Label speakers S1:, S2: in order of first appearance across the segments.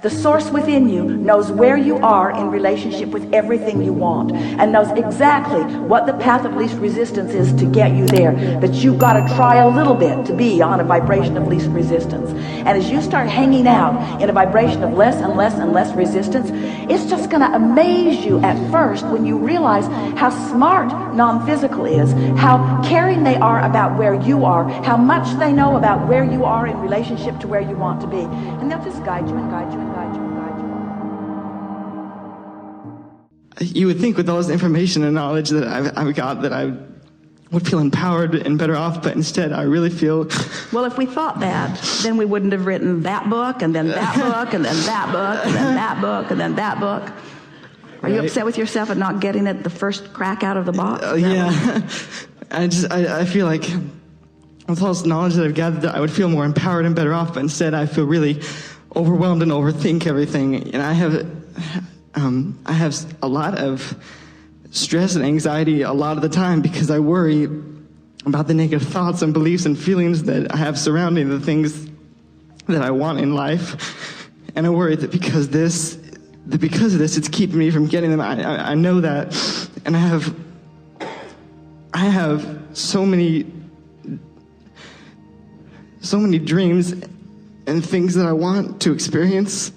S1: The source within you knows where you are in relationship with everything you want, and knows exactly what the path of least resistance is to get you there. But you've got to try a little bit to be on a vibration of least resistance. And as you start hanging out in a vibration of less and less and less resistance, it's just going to amaze you at first when you realize how smart non-physical is, how caring they are about where you are, how much they know about where you are in relationship to where you want to be. And they'll just guide you and guide you and guide you and guide you.
S2: You would think with all this information and knowledge that I've got that I would feel empowered and better off, but instead I really feel...
S1: Well, if we thought that, then we wouldn't have written that book, and then that book, and then that book, and then that book, and then that book. Are you upset with yourself at not getting it the first crack out of the box?
S2: Yeah. I feel like with all this knowledge that I've gathered, that I would feel more empowered and better off, but instead I feel really overwhelmed and overthink everything. And I have a lot of stress and anxiety a lot of the time because I worry about the negative thoughts and beliefs and feelings that I have surrounding the things that I want in life. And I worry that because of this, it's keeping me from getting them. I know that, and I have so many dreams and things that I want to experience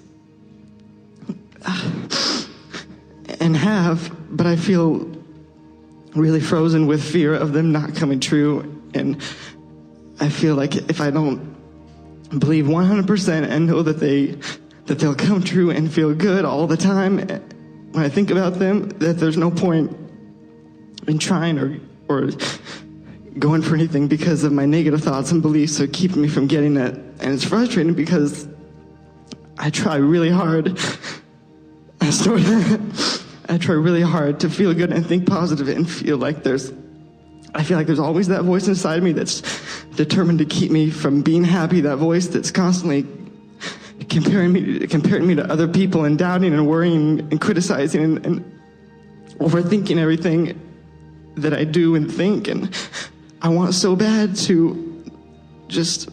S2: and have, but I feel really frozen with fear of them not coming true. And I feel like if I don't believe 100% and know that they'll come true and feel good all the time when I think about them, that there's no point in trying or going for anything because of my negative thoughts and beliefs are keeping me from getting it. And it's frustrating because I try really hard. I try really hard to feel good and think positive and feel like there's always that voice inside of me that's determined to keep me from being happy, that voice that's constantly comparing me to other people and doubting and worrying and criticizing and overthinking everything that I do and think. And I want so bad to just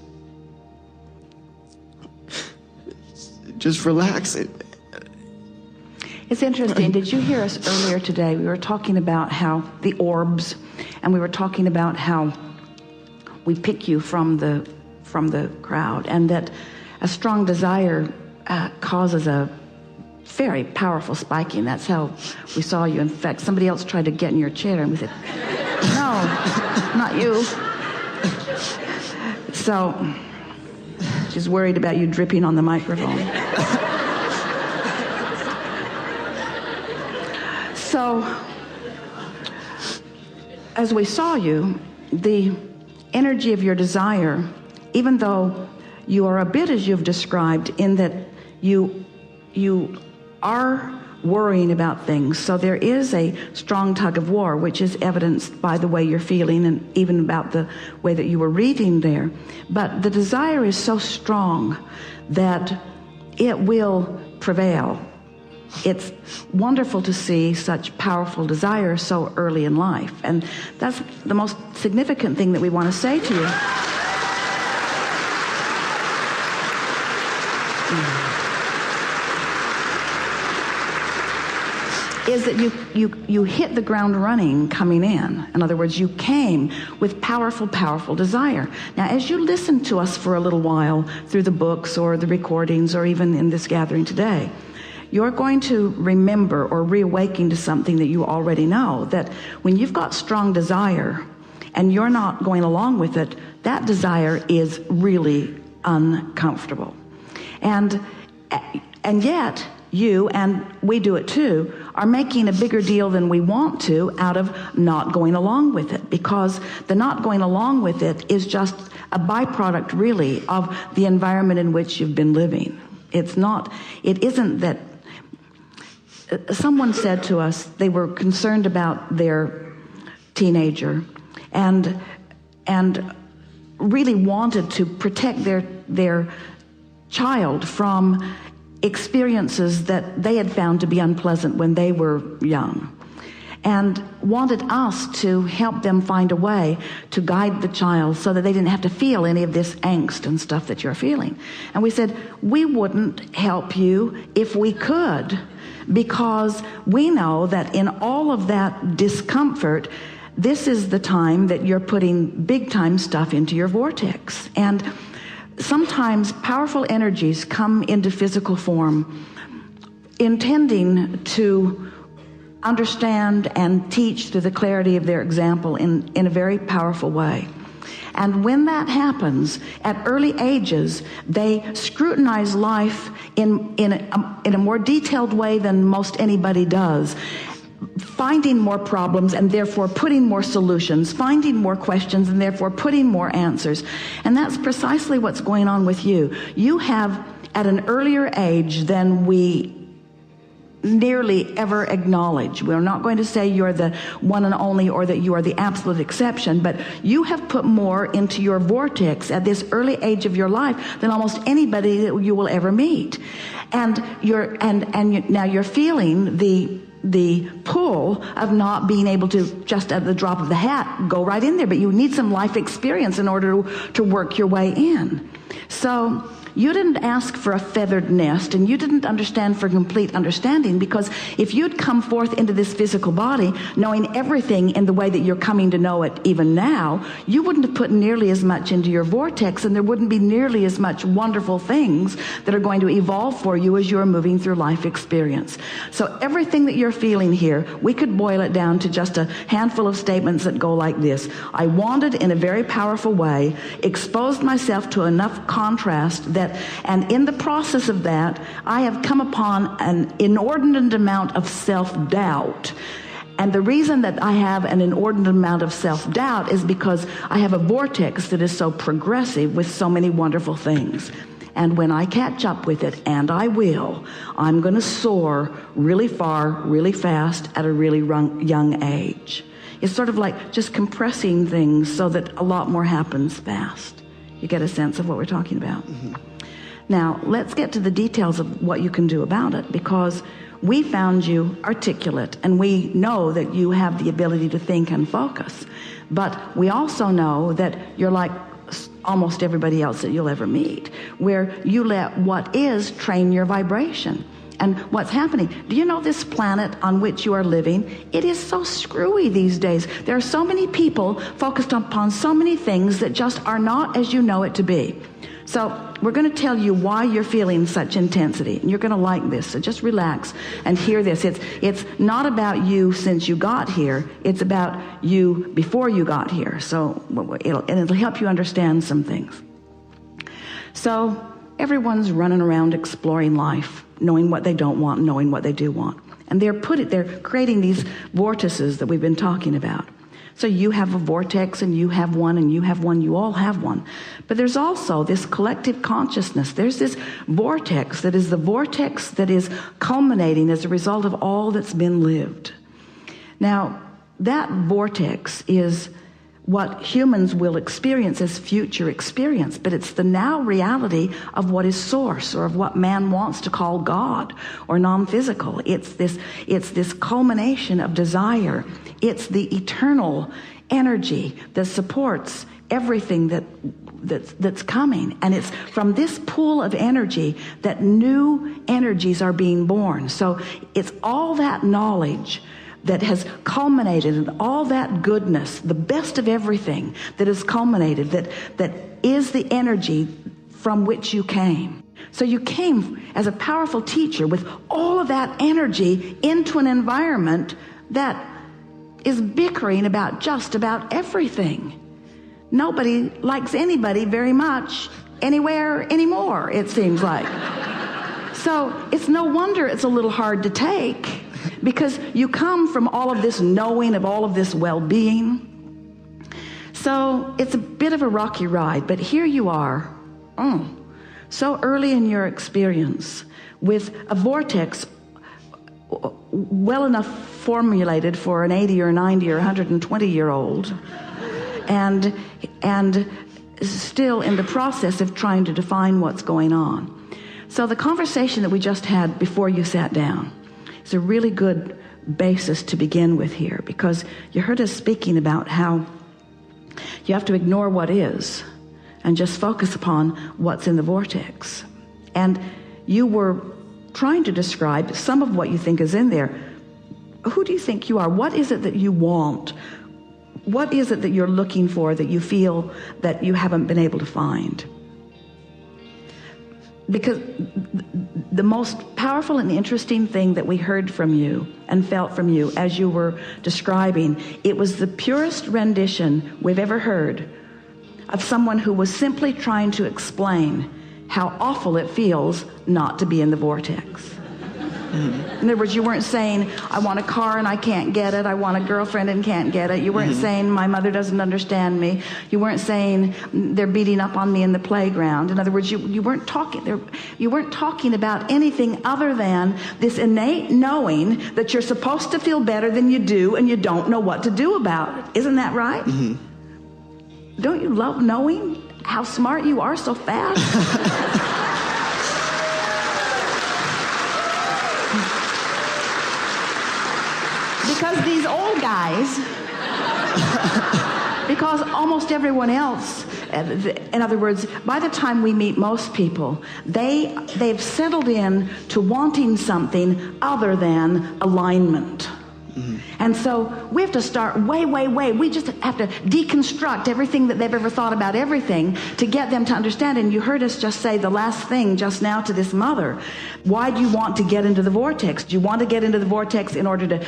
S2: relax.
S1: It's interesting. Did you hear us earlier today? We were talking about how the orbs, and we were talking about how we pick you from the crowd, and that a strong desire causes a very powerful spiking. That's how we saw you. In fact, somebody else tried to get in your chair, and we said, "No, not you." So she's worried about you dripping on the microphone. So, as we saw you, the energy of your desire, even though you are a bit as you've described, in that you are worrying about things, so there is a strong tug of war, which is evidenced by the way you're feeling and even about the way that you were reading there. But the desire is so strong that it will prevail. It's wonderful to see such powerful desire so early in life, and that's the most significant thing that we want to say to you. Is that you hit the ground running coming in. In other words, you came with powerful desire. Now, as you listen to us for a little while through the books or the recordings or even in this gathering today, you're going to remember or reawaken to something that you already know, that when you've got strong desire and you're not going along with it, that desire is really uncomfortable. And yet, you, and we do it too, are making a bigger deal than we want to out of not going along with it, because the not going along with it is just a byproduct really of the environment in which you've been living. It isn't that. Someone said to us they were concerned about their teenager and really wanted to protect their child from experiences that they had found to be unpleasant when they were young. and wanted us to help them find a way to guide the child so that they didn't have to feel any of this angst and stuff that you're feeling. And we said, we wouldn't help you if we could, because we know that in all of that discomfort, this is the time that you're putting big time stuff into your vortex. And sometimes powerful energies come into physical form intending to understand and teach through the clarity of their example in a very powerful way. And when that happens, at early ages, they scrutinize life in a more detailed way than most anybody does, finding more problems and therefore putting more solutions, finding more questions and therefore putting more answers. And that's precisely what's going on with you. You have, at an earlier age than we nearly ever acknowledge. We're not going to say you're the one and only or that you are the absolute exception, but you have put more into your vortex at this early age of your life than almost anybody that you will ever meet. And now you're feeling the pull of not being able to just at the drop of the hat go right in there, but you need some life experience in order to work your way in. So you didn't ask for a feathered nest, and you didn't understand for complete understanding, because if you'd come forth into this physical body knowing everything in the way that you're coming to know it even now, you wouldn't have put nearly as much into your vortex, and there wouldn't be nearly as much wonderful things that are going to evolve for you as you're moving through life experience. So everything that you're feeling here, we could boil it down to just a handful of statements that go like this. I wanted in a very powerful way, exposed myself to enough contrast that, and in the process of that, I have come upon an inordinate amount of self-doubt. And the reason that I have an inordinate amount of self-doubt is because I have a vortex that is so progressive with so many wonderful things. And when I catch up with it, and I will, I'm going to soar really far, really fast at a really young age. It's sort of like just compressing things so that a lot more happens fast. You get a sense of what we're talking about? Mm-hmm. Now, let's get to the details of what you can do about it, because we found you articulate, and we know that you have the ability to think and focus. But we also know that you're like almost everybody else that you'll ever meet, where you let what is train your vibration. And what's happening, do you know this planet on which you are living, it is so screwy these days. There are so many people focused upon so many things that just are not as you know it to be. So we're going to tell you why you're feeling such intensity, and you're going to like this. So just relax and hear this. It's not about you since you got here. It's about you before you got here. So it'll help you understand some things. So everyone's running around exploring life, knowing what they don't want, knowing what they do want. And they're creating these vortices that we've been talking about. So you have a vortex, and you have one, and you have one, you all have one. But there's also this collective consciousness. There's this vortex that is the vortex that is culminating as a result of all that's been lived. Now, that vortex is what humans will experience as future experience, but it's the now reality of what is source, or of what man wants to call God or non-physical. It's this culmination of desire. It's the eternal energy that supports everything that's coming. And it's from this pool of energy that new energies are being born. So it's all that knowledge that has culminated, and all that goodness, the best of everything that has culminated, that is the energy from which you came. So you came as a powerful teacher with all of that energy into an environment that is bickering about just about everything. Nobody likes anybody very much anywhere anymore, it seems like. So it's no wonder it's a little hard to take, because you come from all of this knowing of all of this well-being. So it's a bit of a rocky ride, but here you are, so early in your experience, with a vortex well enough formulated for an 80 or 90 or 120-year-old, and still in the process of trying to define what's going on. So the conversation that we just had before you sat down, it's a really good basis to begin with here, because you heard us speaking about how you have to ignore what is and just focus upon what's in the vortex. And you were trying to describe some of what you think is in there. Who do you think you are? What is it that you want? What is it that you're looking for that you feel that you haven't been able to find? Because the most powerful and interesting thing that we heard from you and felt from you as you were describing, it was the purest rendition we've ever heard of someone who was simply trying to explain how awful it feels not to be in the vortex. In other words, you weren't saying, I want a car and I can't get it. I want a girlfriend and can't get it. You weren't saying, my mother doesn't understand me. You weren't saying, they're beating up on me in the playground. In other words, you weren't talking about anything other than this innate knowing that you're supposed to feel better than you do and you don't know what to do about it. Isn't that right? Don't you love knowing how smart you are so fast? Because these old guys, because almost everyone else, in other words, by the time we meet most people, they've settled in to wanting something other than alignment. And so we have to start way. We just have to deconstruct everything that they've ever thought about everything to get them to understand. And you heard us just say the last thing just now to this mother. Why do you want to get into the vortex? Do you want to get into the vortex in order to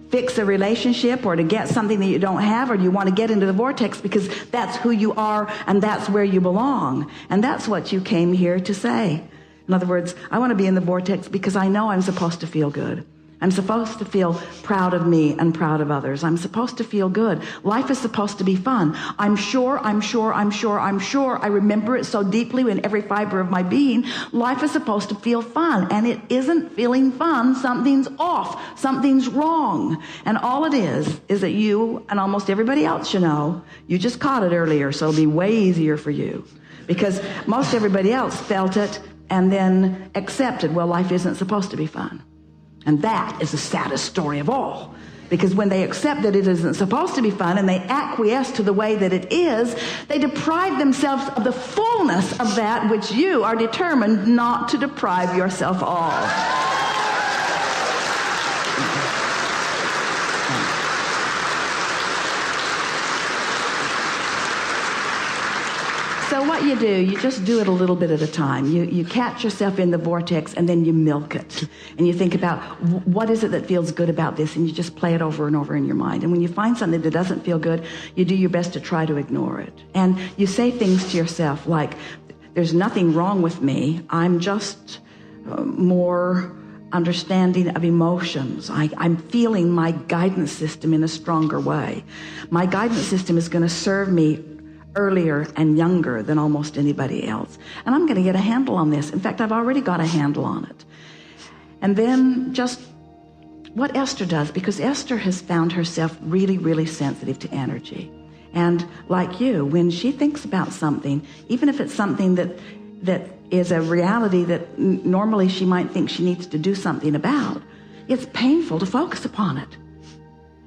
S1: fix a relationship or to get something that you don't have, or do you want to get into the vortex because that's who you are and that's where you belong? And that's what you came here to say. In other words, I want to be in the vortex because I know I'm supposed to feel good. I'm supposed to feel proud of me and proud of others. I'm supposed to feel good. Life is supposed to be fun. I'm sure. I remember it so deeply in every fiber of my being. Life is supposed to feel fun, and it isn't feeling fun. Something's off. Something's wrong. And all it is that you and almost everybody else you know, you just caught it earlier, so it'll be way easier for you. Because most everybody else felt it and then accepted, well, life isn't supposed to be fun. And that is the saddest story of all. Because when they accept that it isn't supposed to be fun and they acquiesce to the way that it is, they deprive themselves of the fullness of that which you are determined not to deprive yourself of. So what you do, you just do it a little bit at a time. You catch yourself in the vortex and then you milk it. And you think about what is it that feels good about this, and you just play it over and over in your mind. And when you find something that doesn't feel good, you do your best to try to ignore it. And you say things to yourself like, there's nothing wrong with me. I'm just more understanding of emotions. I'm feeling my guidance system in a stronger way. My guidance system is going to serve me earlier and younger than almost anybody else. And I'm going to get a handle on this. In fact, I've already got a handle on it. And then just what Esther does, because Esther has found herself really, really sensitive to energy. And like you, when she thinks about something, even if it's something that is a reality that normally she might think she needs to do something about, it's painful to focus upon it.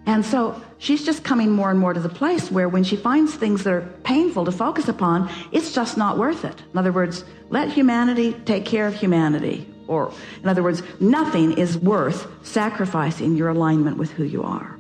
S1: And so she's just coming more and more to the place where when she finds things that are painful to focus upon, it's just not worth it. In other words, let humanity take care of humanity. Or, in other words, nothing is worth sacrificing your alignment with who you are.